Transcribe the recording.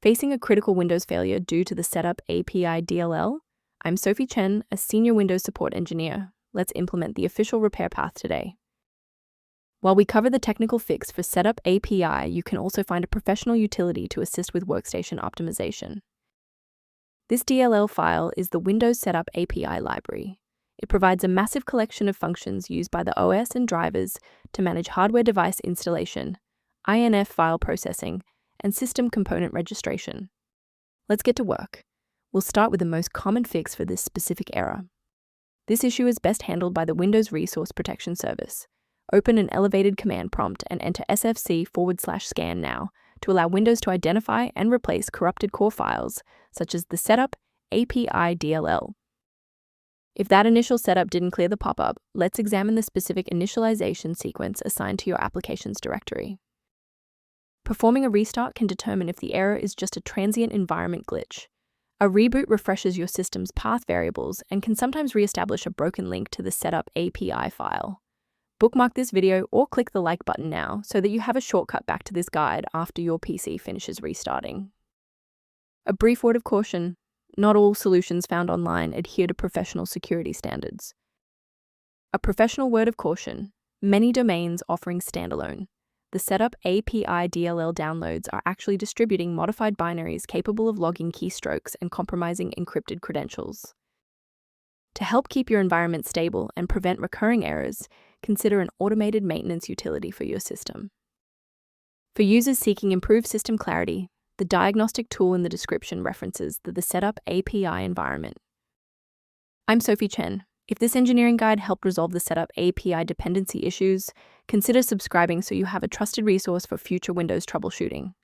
Facing a critical Windows failure due to the Setupapi.dll? I'm Sophie Chen, a senior Windows support engineer. Let's implement the official repair path today. While we cover the technical fix for Setupapi, you can also find a professional utility to assist with workstation optimization. This DLL file is the Windows Setup API library. It provides a massive collection of functions used by the OS and drivers to manage hardware device installation, INF file processing, and system component registration. Let's get to work. We'll start with the most common fix for this specific error. This issue is best handled by the Windows Resource Protection Service. Open an elevated command prompt and enter sfc/scan now to allow Windows to identify and replace corrupted core files, such as the Setupapi.dll. If that initial setup didn't clear the pop-up, let's examine the specific initialization sequence assigned to your applications directory. Performing a restart can determine if the error is just a transient environment glitch. A reboot refreshes your system's path variables and can sometimes reestablish a broken link to the Setupapi file. Bookmark this video or click the like button now so that you have a shortcut back to this guide after your PC finishes restarting. A brief word of caution: not all solutions found online adhere to professional security standards. A professional word of caution: many domains offering standalone. The Setupapi.dll downloads are actually distributing modified binaries capable of logging keystrokes and compromising encrypted credentials. To help keep your environment stable and prevent recurring errors, consider an automated maintenance utility for your system. For users seeking improved system clarity, the diagnostic tool in the description references the Setupapi environment. I'm Sophie Chen. If this engineering guide helped resolve the Setupapi dependency issues, consider subscribing so you have a trusted resource for future Windows troubleshooting.